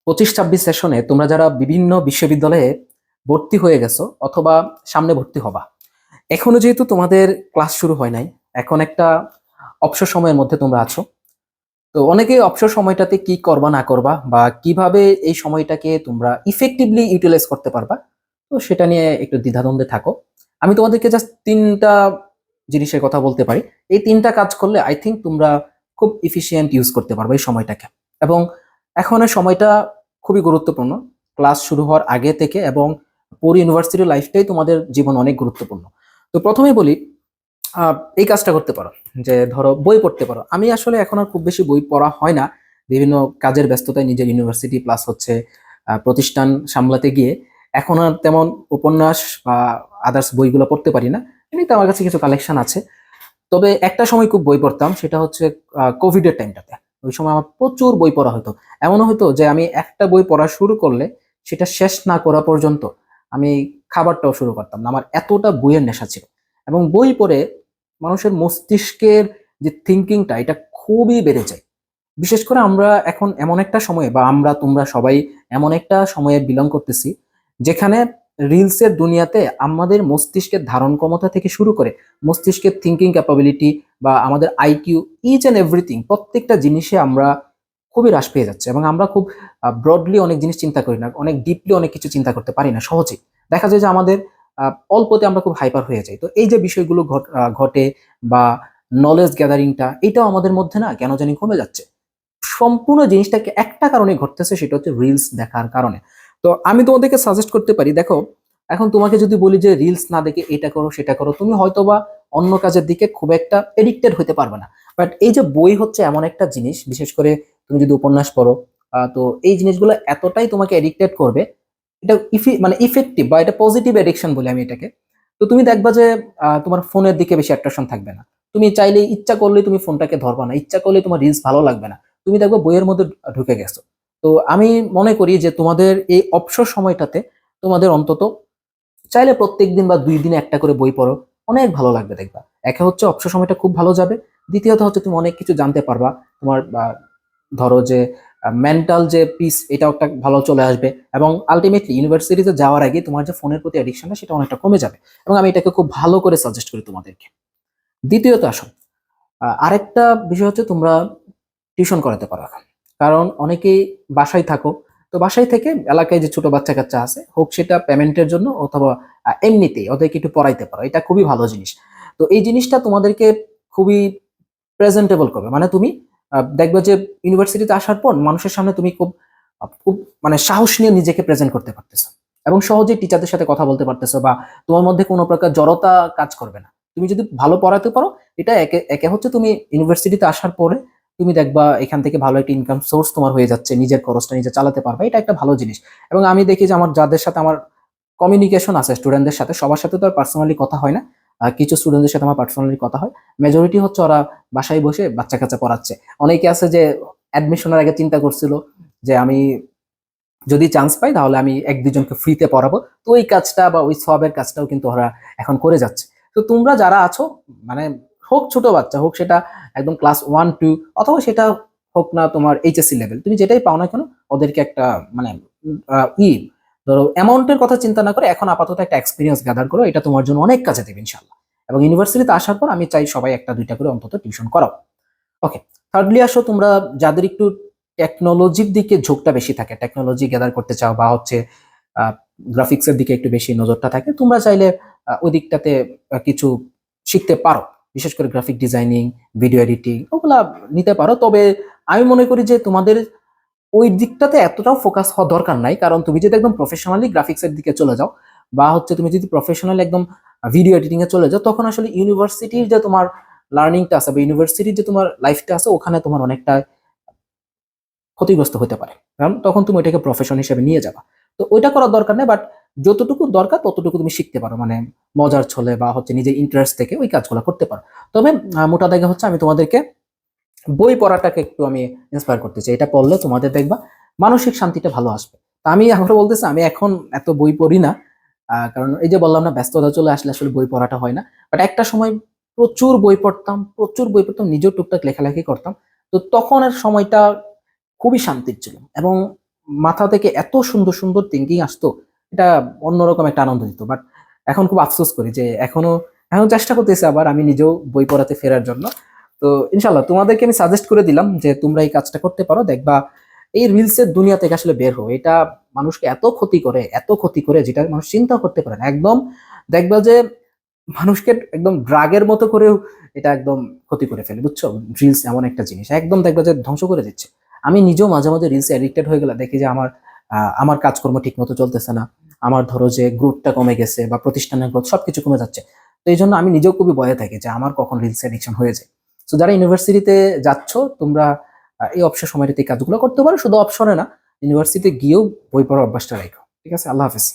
25-26 সেশনে তোমরা যারা বিভিন্ন বিশ্ববিদ্যালয়ে ভর্তি হয়ে গেছো অথবা সামনে ভর্তি হবা, এখনো যেহেতু তোমাদের ক্লাস শুরু হয় নাই, এখন একটা অবসর সময়ের মধ্যে তোমরা আছো। তো অনেকে অবসর সময়টাতে কি করবা না করবা বা কিভাবে এই সময়টাকে তোমরা ইফেক্টিভলি ইউটিলাইজ করতে পারবা, তো সেটা নিয়ে একটু দ্বিধাদ্বন্দ্বে থাকো। আমি তোমাদেরকে জাস্ট তিনটা জিনিসের কথা বলতে পারি। এই তিনটা কাজ করলে আই থিঙ্ক তোমরা খুব ইফিশিয়েন্ট ইউজ করতে পারবে এই সময়টাকে। এবং এখন এই সময়টা খুবই গুরুত্বপূর্ণ, ক্লাস শুরু হওয়ার আগে থেকে এবং পুরো ইউনিভার্সিটি লাইফটাই তোমাদের জীবন অনেক গুরুত্বপূর্ণ। তো প্রথমেই বলি, এই কাজটা করতে পারো যে ধরো বই পড়তে পারো। আমি আসলে এখন আর খুব বেশি বই পড়া হয় না, বিভিন্ন কাজের ব্যস্ততায় নিজের ইউনিভার্সিটি প্লাস হচ্ছে প্রতিষ্ঠান সামলাতে গিয়ে এখন আর তেমন উপন্যাস বা আদার্স বইগুলো পড়তে পারি না। এমনিতে আমার কাছে কিছু কালেকশন আছে। তবে একটা সময় খুব বই পড়তাম, সেটা হচ্ছে কোভিডের টাইমটাতে। ওই সময় আমার প্রচুর বই পড়া হতো। এমনও হতো যে আমি একটা বই পড়া শুরু করলে সেটা শেষ না করা পর্যন্ত আমি খাবারটাও শুরু করতাম না, আমার এতটা বইয়ের নেশা ছিল। এবং বই পড়ে মানুষের মস্তিষ্কের যে থিঙ্কিংটা এটা খুবই বেড়ে যায়। বিশেষ করে আমরা এখন এমন একটা সময়ে, বা আমরা তোমরা সবাই এমন একটা সময়ে বিলং করতেছি যেখানে রিলসের দুনিয়াতে আমাদের মস্তিষ্কের ধারণ ক্ষমতা থেকে শুরু করে মস্তিষ্কের থিঙ্কিং ক্যাপাবিলিটি বা আমাদের আইকিউ, ইচ অ্যান্ড এভরিথিং, প্রত্যেকটা জিনিসে আমরা খুবই হ্রাস পেয়ে যাচ্ছে। এবং আমরা খুব ব্রডলি অনেক জিনিস চিন্তা করি না, অনেক ডিপলি অনেক কিছু চিন্তা করতে পারি না সহজেই। দেখা যায় যে আমাদের অল্পতে আমরা খুব হাইপার হয়ে যাই। তো এই যে বিষয়গুলো ঘটে বা নলেজ গ্যাদারিংটা, এটাও আমাদের মধ্যে না কেন জানি কমে যাচ্ছে। সম্পূর্ণ জিনিসটাকে একটা কারণে ঘটতেছে, সেটা হচ্ছে রিলস দেখার কারণে। তো আমি তোমাদেরকে সাজেস্ট করতে পারি, দেখো এখন তোমাকে যদি বলি যে রিলস না দেখে এটা করো সেটা করো, তুমি হয়তোবা অন্য কাজের দিকে খুব একটা এডিক্টেড হতে পারবে না। বাট এই যে বই হচ্ছে এমন একটা জিনিস, বিশেষ করে তুমি যদি উপন্যাস পড়ো, তো এই জিনিসগুলো এতটাই তোমাকে এডিক্টেড করবে, এটা মানে ইফেক্টিভ বা এটা পজিটিভ এডিকশন বলে আমি এটাকে। তো তুমি দেখবা যে তোমার ফোনের দিকে বেশি অ্যাট্রাকশন থাকবে না। তুমি চাইলে ইচ্ছা করলে তুমি ফোনটাকে ধরবা না, ইচ্ছা করলে তোমার রিলস ভালো লাগবে না, তুমি দেখবে বইয়ের মধ্যে ঢুকে গেছো। তো আমি মনে করি যে তোমাদের এই অবসর সময়টাতে তোমাদের অন্তত চাইলে প্রত্যেকদিন বা 2 দিনে একটা করে বই পড়ো, অনেক ভালো লাগবে দেখবা। একে হচ্ছে অবসর সময়টা খুব ভালো যাবে, দ্বিতীয়ত হচ্ছে তুমি অনেক কিছু জানতে পারবা। তোমার ধরো যে মেন্টাল যে পিস, এটাও একটা ভালো চলে আসবে। এবং আলটিমেটলি ইউনিভার্সিটিতে যাওয়ার আগে তোমার যে ফোনের প্রতি অ্যাডিকশনটা সেটা অনেকটা কমে যাবে। এবং আমি এটাকে খুব ভালো করে সাজেস্ট করি তোমাদেরকে। দ্বিতীয়ত আসো, আরেকটা বিষয় হচ্ছে তোমরা টিউশন করাতে পারো এখন। কারণ অনেকেই বাসায় থাকো, তো বাসায় থেকে এলাকায় যে ছোট বাচ্চা কাচ্চা আছে, হোক সেটা পেমেন্টের জন্য অথবা এমনিতেই ওদেরকে একটু পড়াইতে পারো, এটা খুবই ভালো জিনিস। তো এই জিনিসটা তোমাদেরকে খুবই প্রেজেন্টেবল করবে। মানে তুমি দেখবে যে ইউনিভার্সিটিতে আসার পর মানুষের সামনে তুমি খুব খুব মানে সাহস নিয়ে নিজেকে প্রেজেন্ট করতে পারতেছো এবং সহজেই টিচারদের সাথে কথা বলতে পারতেছো, বা তোমার মধ্যে কোনো প্রকার জড়তা কাজ করবে না। তুমি যদি ভালো পড়াতে পারো, এটা একে একে হচ্ছে তুমি ইউনিভার্সিটিতে আসার পরে তুমি দেখবা এখান থেকে ভালো একটা ইনকাম সোর্স তোমার হয়ে যাচ্ছে, নিজের খরচটা নিজে চালাতে পারবে, এটা একটা ভালো জিনিস। এবং আমি দেখি যে আমার যাদের সাথে আমার কমিউনিকেশন আছে স্টুডেন্টদের সাথে, সবার সাথে তো আর পার্সোনালি কথা হয় না, কিছু স্টুডেন্টদের সাথে আমার পার্সোনালি কথা হয়। মেজরিটি হচ্ছে ওরা বাসায় বসে বাচ্চা কাচ্চা পড়াচ্ছে। অনেকে আছে যে অ্যাডমিশনের আগে চিন্তা করছিল যে আমি যদি চান্স পাই তাহলে আমি 1-2 জনকে ফ্রিতে পড়াবো। তো ওই কাজটা বা ওই সবের কাজটাও কিন্তু ওরা এখন করে যাচ্ছে। তো তোমরা যারা আছো, মানে হোক ছোট বাচ্চা, হোক সেটা একদম ক্লাস 1-2, অথবা সেটা হোক না তোমার এইচএসসি লেভেল, তুমি যেটাই পাও না কেন, ওদেরকে একটা মানে আহ, ই ধরো অ্যামাউন্টের কথা চিন্তা না করে এখন আপাতত একটা এক্সপিরিয়েন্স গ্যাদার করো, এটা তোমার জন্য অনেক কাজে দেবে ইনশাল্লাহ। এবং ইউনিভার্সিটিতে আসার পর আমি চাই সবাই 1-2টা করে অন্তত টিউশন করাও। ওকে, থার্ডলি আসো, তোমরা যাদের একটু টেকনোলজির দিকে ঝোঁকটা বেশি থাকে, টেকনোলজি গ্যাদার করতে চাও বা হচ্ছে গ্রাফিক্সের দিকে একটু বেশি নজরটা থাকে, তোমরা চাইলে ওই দিকটাতে কিছু শিখতে পারো। বিশেষ করে গ্রাফিক ডিজাইনিং, ভিডিও এডিটিং, ওগুলা নিতে পারো। তবে আমি মনে করি যে তোমাদের ওই দিকটাতে এতটাও ফোকাস হওয়া দরকার নাই। কারণ তুমি যদি একদম প্রফেশনালি গ্রাফিক্সের দিকে চলে যাও, বা হচ্ছে তুমি যদি প্রফেশনালি একদম ভিডিও এডিটিং এ চলে যাও, তখন আসলে ইউনিভার্সিটির যে তোমার লার্নিংটা আছে বা ইউনিভার্সিটির যে তোমার লাইফটা আছে, ওখানে তোমার অনেকটা ক্ষতিগ্রস্ত হতে পারে। কারণ তখন তুমি ওইটাকে প্রফেশন হিসেবে নিয়ে যাবা। তো ওইটা করার দরকার নেই, বাট যতটুকু দরকার ততটুকু তুমি শিখতে পারো, মানে মজার ছলে বা হচ্ছে নিজের ইন্টারেস্ট থেকে ওই কাজগুলো করতে পারো। তবে মোটা দাগে হচ্ছে আমি তোমাদেরকে বই পড়াটাকে একটু আমি ইন্সপায়ার করতে চাই। এটা পড়লে তোমাদের দেখবা মানসিক শান্তিটা ভালো আসবে। তা আমি আবার বলতেছি, আমি এখন এত বই পড়ি না, কারণ এই যে বললাম না, ব্যস্ততা চলে আসলে আসলে বই পড়াটা হয় না। বাট একটা সময় প্রচুর বই পড়তাম, প্রচুর বই পড়তাম, নিজেও টুকটাক লেখালেখি করতাম। তো তখন আর সময়টা খুবই শান্তির ছিল। এবং মাথা থেকে এত সুন্দর সুন্দর থিঙ্কিং আসতো, এটা অন্যরকম একটা আনন্দ দিত। বাট এখন খুব আফসোস করি যে এখন চেষ্টা করতেছি আবার আমি নিজেও বই পড়াতে ফেরার জন্য। তো ইনশাল্লাহ তোমাদেরকে আমি সাজেস্ট করে দিলাম যে তোমরা এই কাজটা করতে পারো, দেখবা এই রিলসের দুনিয়া থেকে আসলে বের হো। এটা মানুষকে এত ক্ষতি করে, এত ক্ষতি করে, যেটা মানুষ চিন্তা করতে পারে না একদম। দেখবা যে মানুষকে একদম ড্রাগের মতো করেও এটা একদম ক্ষতি করে ফেলে, বুঝছো? রিলস এমন একটা জিনিস একদম দেখবা যে ধ্বংস করে দিচ্ছে। আমি নিজেও মাঝে মাঝে রিলসে অ্যাডিক্টেড হয়ে গেলে দেখি যে আমার কাজকর্ম ঠিক মতো চলতেছে না, আমার ধরো যে গ্রোথটা কমে গেছে বা প্রতিষ্ঠানের গ্রোথ সবকিছু কমে যাচ্ছে। তো এই জন্য আমি নিজেও খুবই ভয়ে থাকি যে আমার কখন রিলস অ্যাডিকশন হয়ে যায়। তো যারা ইউনিভার্সিটিতে যাচ্ছ তোমরা এই অবসর সময়টাতে এই কাজগুলো করতে পারো, শুধু অবসরে না, ইউনিভার্সিটিতে গিয়েও বই পড়ার অভ্যাসটা রাখো। ঠিক আছে, আল্লাহ হাফেজ।